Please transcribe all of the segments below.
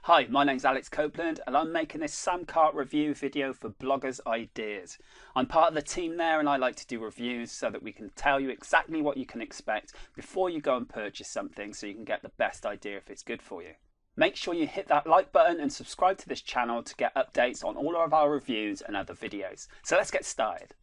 Hi, my name's Alex Copeland and I'm making this SamCart review video for Bloggers Ideas. I'm part of the team there and I like to do reviews so that we can tell you exactly what you can expect before you go and purchase something so you can get the best idea if it's good for you. Make sure you hit that like button and subscribe to this channel to get updates on all of our reviews and other videos. So let's get started.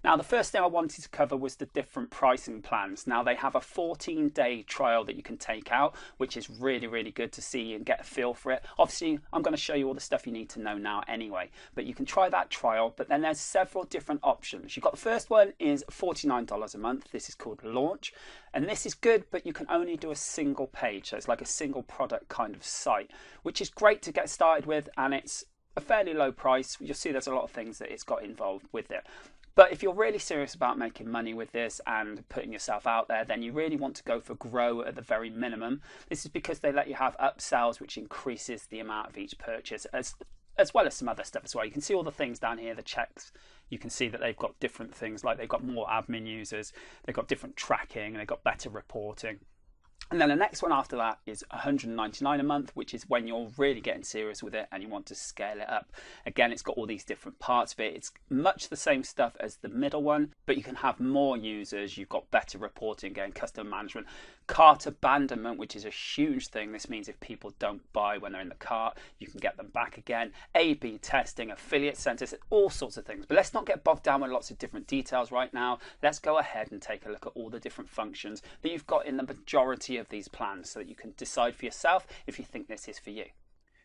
Now, the first thing I wanted to cover was the different pricing plans. Now, they have a 14-day trial that you can take out, which is really good to see and get a feel for it. Obviously, I'm going to show you all the stuff you need to know now anyway, but you can try that trial, but then there's several different options. You've got the first one is $49 a month. This is called Launch, and this is good, but you can only do a single page. So it's like a single product kind of site, which is great to get started with, and it's a fairly low price. You'll see there's a lot of things that it's got involved with it. But if you're really serious about making money with this and putting yourself out there, then you really want to go for Grow at the very minimum. This is because they let you have upsells, which increases the amount of each purchase, as well as some other stuff as well. You can see all the things down here, the checks. You can see that they've got different things, like they've got more admin users, they've got different tracking, and they've got better reporting. And then the next one after that is $199 a month, which is when you're really getting serious with it and you want to scale it up. Again, it's got all these different parts of it. It's much the same stuff as the middle one, but you can have more users. You've got better reporting, again, customer management, cart abandonment, which is a huge thing. This means if people don't buy when they're in the cart, you can get them back again. A/B testing, affiliate centers, all sorts of things. But let's not get bogged down with lots of different details right now. Let's go ahead and take a look at all the different functions that you've got in the majority of these plans so that you can decide for yourself if you think this is for you.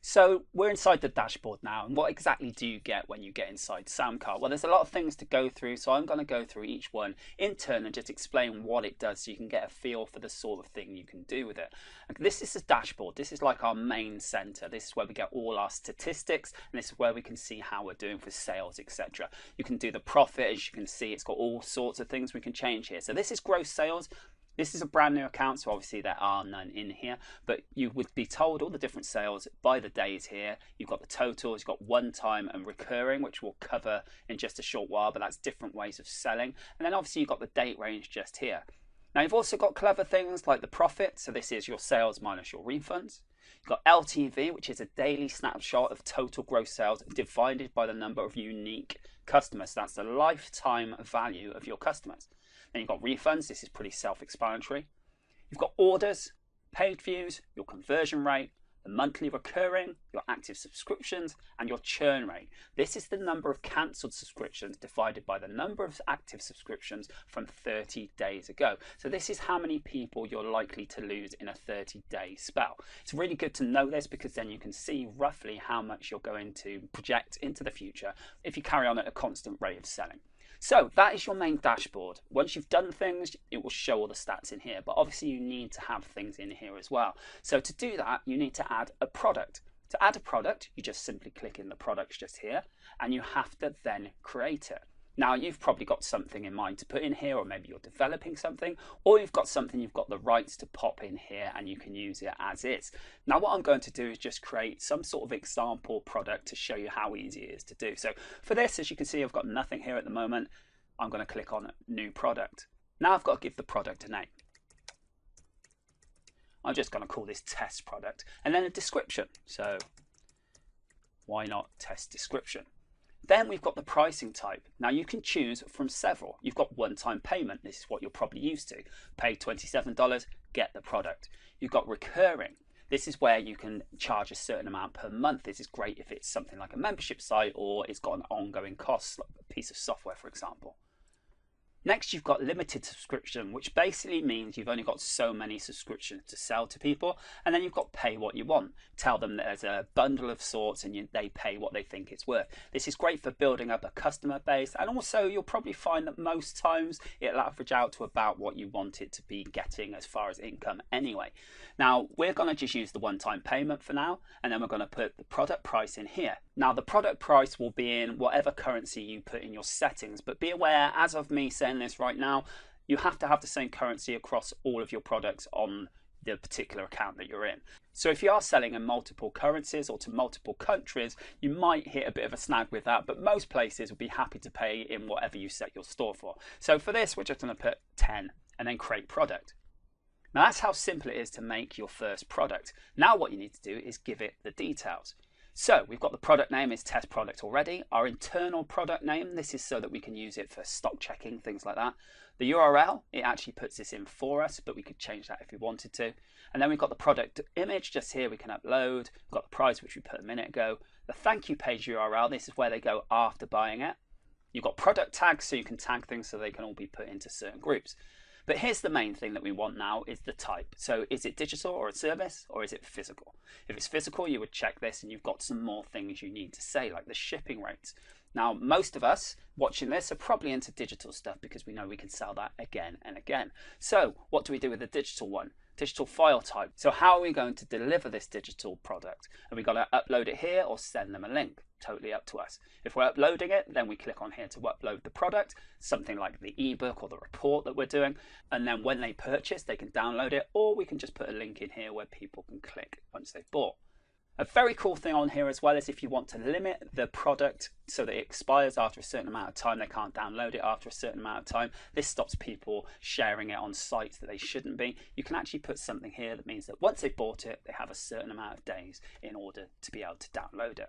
So we're inside the dashboard now, and what exactly do you get when you get inside SamCart? Well, there's a lot of things to go through, so I'm going to go through each one in turn and just explain what it does so you can get a feel for the sort of thing you can do with it. And this is the dashboard. This is like our main center. This is where we get all our statistics, and this is where we can see how we're doing for sales, etc. You can do the profit. As you can see, it's got all sorts of things we can change here. So this is gross sales. This is a brand new account, so obviously there are none in here, but you would be told all the different sales by the days here. You've got the totals, you've got one time and recurring, which we'll cover in just a short while, but that's different ways of selling. And then obviously you've got the date range just here. Now you've also got clever things like the profit, so this is your sales minus your refunds. You've got LTV, which is a daily snapshot of total gross sales divided by the number of unique customers. That's the lifetime value of your customers. Then you've got refunds. This is pretty self-explanatory. You've got orders, page views, your conversion rate, the monthly recurring, your active subscriptions, and your churn rate. This is the number of cancelled subscriptions divided by the number of active subscriptions from 30 days ago. So this is how many people you're likely to lose in a 30-day spell. It's really good to know this because then you can see roughly how much you're going to project into the future if you carry on at a constant rate of selling. So that is your main dashboard. Once you've done things, it will show all the stats in here, but obviously you need to have things in here as well. So to do that, you need to add a product. To add a product, you just simply click in the products just here, and you have to then create it. Now, you've probably got something in mind to put in here, or maybe you're developing something, or you've got something you've got the rights to pop in here and you can use it as is. Now, what I'm going to do is just create some sort of example product to show you how easy it is to do. So for this, as you can see, I've got nothing here at the moment. I'm going to click on New Product. Now I've got to give the product a name. I'm just going to call this Test Product, and then a description. So why not Test Description? Then we've got the pricing type. Now you can choose from several. You've got one-time payment. This is what you're probably used to. Pay $27, get the product. You've got recurring. This is where you can charge a certain amount per month. This is great if it's something like a membership site or it's got an ongoing cost, like a piece of software, for example. Next, you've got limited subscription, which basically means you've only got so many subscriptions to sell to people. And then you've got pay what you want. Tell them that there's a bundle of sorts and they pay what they think it's worth. This is great for building up a customer base. And also you'll probably find that most times it'll average out to about what you want it to be getting as far as income anyway. Now, we're going to just use the one-time payment for now, and then we're going to put the product price in here. Now, the product price will be in whatever currency you put in your settings, but be aware, as of me saying this right now, you have to have the same currency across all of your products on the particular account that you're in. So if you are selling in multiple currencies or to multiple countries, you might hit a bit of a snag with that, but most places will be happy to pay in whatever you set your store for. So for this, we're just going to put 10 and then create product. Now that's how simple it is to make your first product. Now what you need to do is give it the details. So we've got the product name is test product already. Our internal product name, this is so that we can use it for stock checking, things like that. The URL, it actually puts this in for us, but we could change that if we wanted to. And then we've got the product image just here we can upload. We've got the price, which we put a minute ago. The thank you page URL, this is where they go after buying it. You've got product tags, so you can tag things so they can all be put into certain groups. But here's the main thing that we want now is the type. So is it digital or a service, or is it physical? If it's physical, you would check this and you've got some more things you need to say, like the shipping rates. Now, most of us watching this are probably into digital stuff because we know we can sell that again and again. So what do we do with the digital one? Digital file type. So how are we going to deliver this digital product? Are we going to upload it here or send them a link? Totally up to us. If we're uploading it, then we click on here to upload the product, something like the ebook or the report that we're doing. And then when they purchase, they can download it, or we can just put a link in here where people can click once they've bought. A very cool thing on here as well is if you want to limit the product so that it expires after a certain amount of time, they can't download it after a certain amount of time. This stops people sharing it on sites that they shouldn't be. You can actually put something here that means that once they've bought it, they have a certain amount of days in order to be able to download it.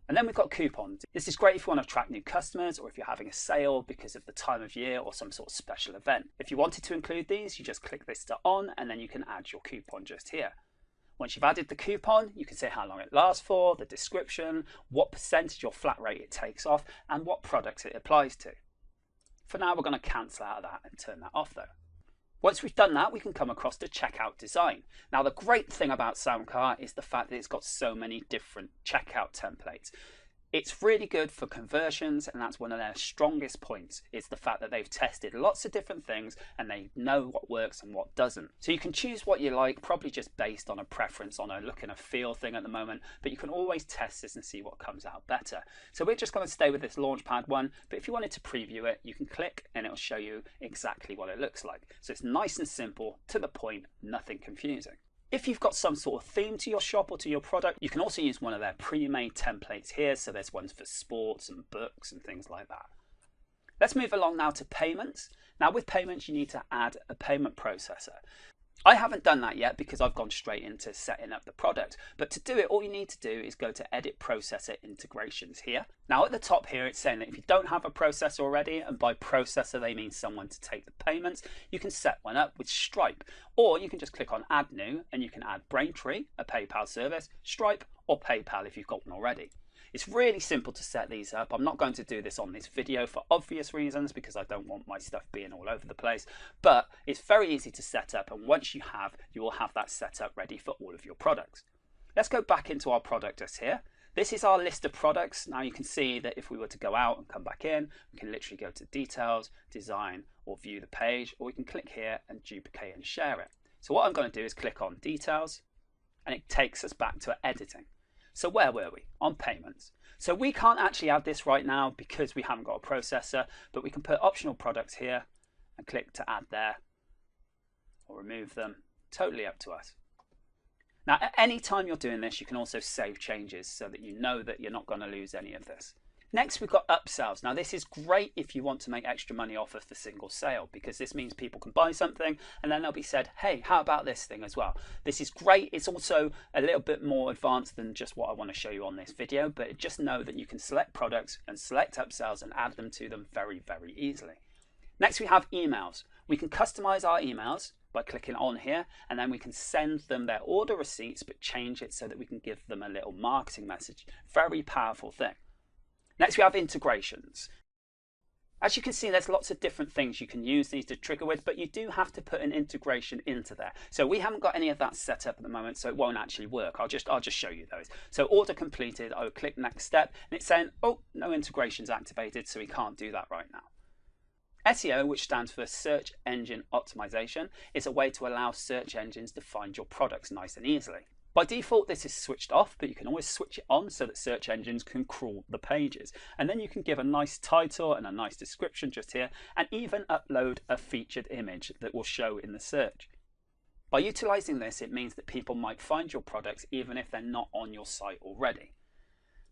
And then we've got coupons. This is great if you want to attract new customers or if you're having a sale because of the time of year or some sort of special event. If you wanted to include these, you just click this to on and then you can add your coupon just here. Once you've added the coupon, you can say how long it lasts for, the description, what percentage or flat rate it takes off, and what products it applies to. For now, we're going to cancel out of that and turn that off though. Once we've done that, we can come across to checkout design. Now, the great thing about SamCart is the fact that it's got so many different checkout templates. It's really good for conversions, and that's one of their strongest points, is the fact that they've tested lots of different things and they know what works and what doesn't. So you can choose what you like, probably just based on a preference, on a look and a feel thing at the moment, but you can always test this and see what comes out better. So we're just going to stay with this Launchpad one, but if you wanted to preview it, you can click and it'll show you exactly what it looks like. So it's nice and simple, to the point, nothing confusing. If you've got some sort of theme to your shop or to your product, you can also use one of their pre-made templates here. So there's ones for sports and books and things like that. Let's move along now to payments. Now with payments, you need to add a payment processor. I haven't done that yet because I've gone straight into setting up the product. But to do it, all you need to do is go to Edit Processor Integrations here. Now at the top here, it's saying that if you don't have a processor already, and by processor they mean someone to take the payments, you can set one up with Stripe. Or you can just click on Add New and you can add Braintree, a PayPal service, Stripe, or PayPal if you've got one already. It's really simple to set these up. I'm not going to do this on this video for obvious reasons because I don't want my stuff being all over the place, but it's very easy to set up, and once you will have that set up ready for all of your products. Let's go back into our product just here. This is our list of products. Now you can see that if we were to go out and come back in, we can literally go to Details, Design, or View the Page, or we can click here and duplicate and share it. So what I'm going to do is click on Details, and it takes us back to editing. So where were we? On payments. So we can't actually add this right now because we haven't got a processor, but we can put optional products here and click to add there or remove them. Totally up to us. Now, at any time you're doing this, you can also save changes so that you know that you're not going to lose any of this. Next, we've got upsells. Now, this is great if you want to make extra money off of the single sale, because this means people can buy something and then they'll be said, hey, how about this thing as well? This is great. It's also a little bit more advanced than just what I want to show you on this video, but just know that you can select products and select upsells and add them to them very, very easily. Next, we have emails. We can customize our emails by clicking on here, and then we can send them their order receipts, but change it so that we can give them a little marketing message. Very powerful thing. Next, we have integrations. As you can see, there's lots of different things you can use these to trigger with, but you do have to put an integration into there. So we haven't got any of that set up at the moment, so it won't actually work. I'll just show you those. So order completed, I would click next step, and it's saying, oh, no integrations activated, so we can't do that right now. SEO, which stands for Search Engine Optimization, is a way to allow search engines to find your products nice and easily. By default, this is switched off, but you can always switch it on so that search engines can crawl the pages. And then you can give a nice title and a nice description just here, and even upload a featured image that will show in the search. By utilizing this, it means that people might find your products even if they're not on your site already.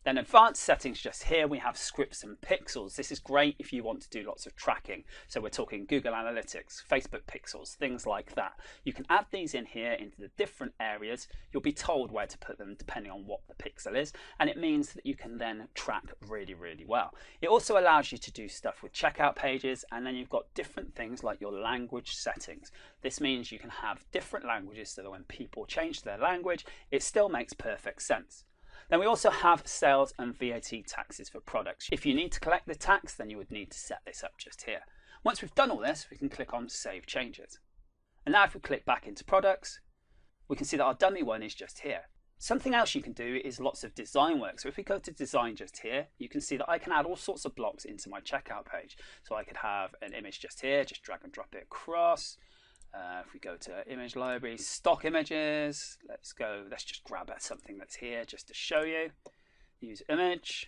Then advanced settings, just here we have scripts and pixels. This is great if you want to do lots of tracking. So we're talking Google Analytics, Facebook pixels, things like that. You can add these in here into the different areas. You'll be told where to put them depending on what the pixel is. And it means that you can then track really, really well. It also allows you to do stuff with checkout pages. And then you've got different things like your language settings. This means you can have different languages so that when people change their language, it still makes perfect sense. Then we also have sales and VAT taxes for products. If you need to collect the tax, then you would need to set this up just here. Once we've done all this, we can click on Save Changes. And now if we click back into products, we can see that our dummy one is just here. Something else you can do is lots of design work. So if we go to design just here, you can see that I can add all sorts of blocks into my checkout page. So I could have an image just here, just drag and drop it across. If we go to image library, stock images, let's just grab something that's here just to show you. Use image.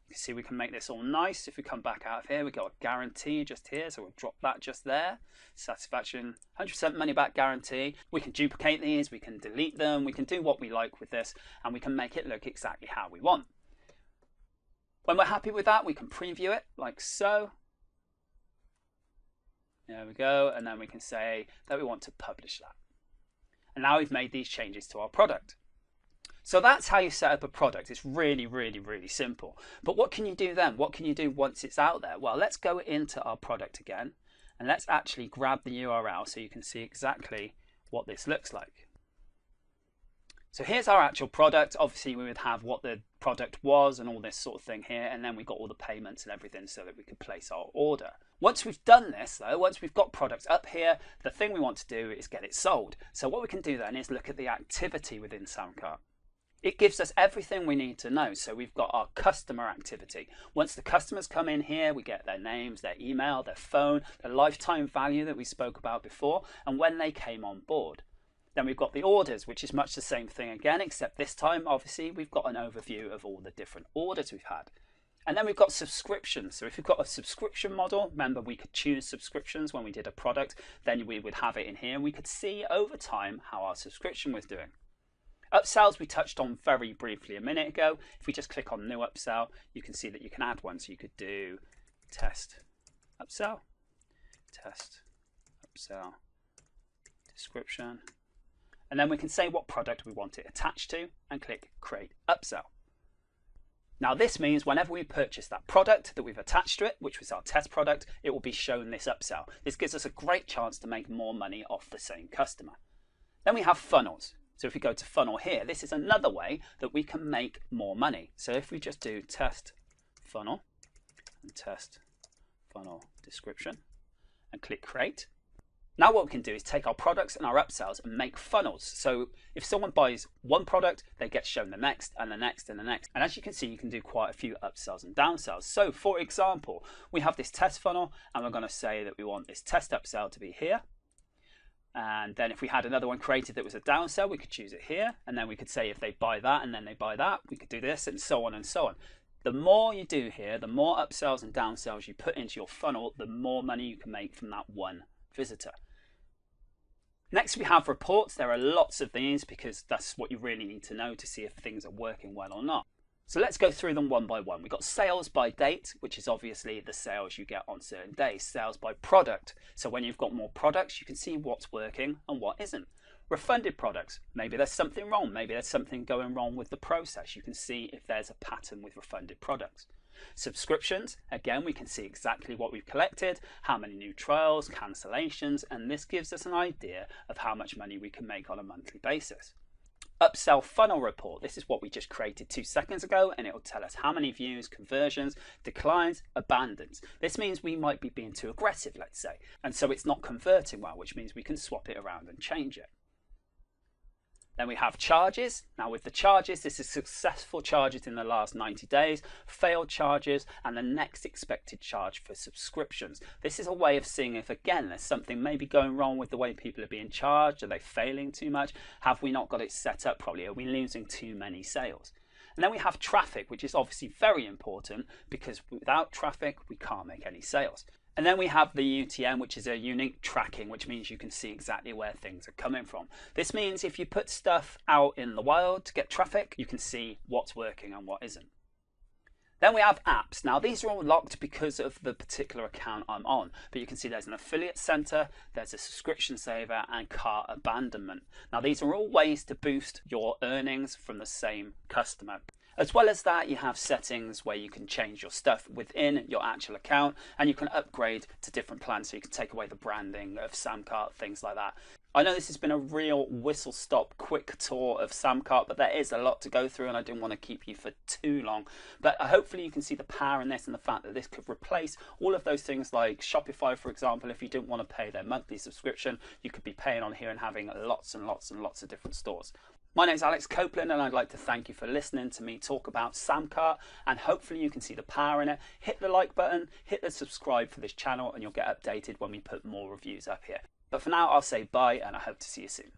You can see we can make this all nice. If we come back out of here, we've got a guarantee just here, so we'll drop that just there. Satisfaction, 100% money back guarantee. We can duplicate these, we can delete them, we can do what we like with this, and we can make it look exactly how we want. When we're happy with that, we can preview it like so. There we go, and then we can say that we want to publish that. And now we've made these changes to our product. So that's how you set up a product. It's really, really, really simple. But what can you do then? What can you do once it's out there? Well, let's go into our product again, and let's actually grab the URL so you can see exactly what this looks like. So here's our actual product. Obviously, we would have what the product was and all this sort of thing here, and then we got all the payments and everything so that we could place our order. Once we've done this, though, once we've got products up here, the thing we want to do is get it sold. So what we can do then is look at the activity within SamCart. It gives us everything we need to know. So we've got our customer activity. Once the customers come in here, we get their names, their email, their phone, the lifetime value that we spoke about before, and when they came on board. Then we've got the orders, which is much the same thing again, except this time, obviously, we've got an overview of all the different orders we've had. And then we've got subscriptions. So if we've got a subscription model, remember we could choose subscriptions when we did a product, then we would have it in here. And we could see over time how our subscription was doing. Upsells we touched on very briefly a minute ago. If we just click on new upsell, you can see that you can add one. So you could do test upsell, description. And then we can say what product we want it attached to and click create upsell. Now this means whenever we purchase that product that we've attached to it, which was our test product, it will be shown this upsell. This gives us a great chance to make more money off the same customer. Then we have funnels. So if we go to funnel here, this is another way that we can make more money. So if we just do test funnel and test funnel description and click create. Now what we can do is take our products and our upsells and make funnels. So if someone buys one product, they get shown the next and the next and the next. And as you can see, you can do quite a few upsells and downsells. So for example, we have this test funnel and we're going to say that we want this test upsell to be here. And then if we had another one created that was a downsell, we could choose it here. And then we could say if they buy that and then they buy that, we could do this and so on and so on. The more you do here, the more upsells and downsells you put into your funnel, the more money you can make from that one visitor. Next we have reports. There are lots of these because that's what you really need to know to see if things are working well or not. So let's go through them one by one. We've got sales by date, which is obviously the sales you get on certain days. Sales by product. So when you've got more products, you can see what's working and what isn't. Refunded products. Maybe there's something wrong. Maybe there's something going wrong with the process. You can see if there's a pattern with refunded products. Subscriptions, again, we can see exactly what we've collected, how many new trials, cancellations, and this gives us an idea of how much money we can make on a monthly basis. Upsell funnel report, this is what we just created 2 seconds ago, and it will tell us how many views, conversions, declines, abandons. This means we might be being too aggressive, let's say, and so it's not converting well, which means we can swap it around and change it. Then we have charges. Now with the charges, this is successful charges in the last 90 days, failed charges, and the next expected charge for subscriptions. This is a way of seeing if, again, there's something maybe going wrong with the way people are being charged. Are they failing too much? Have we not got it set up properly? Are we losing too many sales? And then we have traffic, which is obviously very important because without traffic, we can't make any sales. And then we have the UTM, which is a unique tracking, which means you can see exactly where things are coming from. This means if you put stuff out in the wild to get traffic, you can see what's working and what isn't. Then we have apps. Now these are all locked because of the particular account I'm on, but you can see there's an affiliate center, there's a subscription saver, and cart abandonment. Now these are all ways to boost your earnings from the same customer. As well as that, you have settings where you can change your stuff within your actual account, and you can upgrade to different plans, so you can take away the branding of SamCart, things like that. I know this has been a real whistle-stop quick tour of SamCart, but there is a lot to go through and I didn't want to keep you for too long. But hopefully you can see the power in this and the fact that this could replace all of those things like Shopify, for example. If you didn't want to pay their monthly subscription, you could be paying on here and having lots and lots and lots of different stores. My name is Alex Copeland and I'd like to thank you for listening to me talk about SamCart, and hopefully you can see the power in it. Hit the like button, hit the subscribe for this channel, and you'll get updated when we put more reviews up here. But for now, I'll say bye and I hope to see you soon.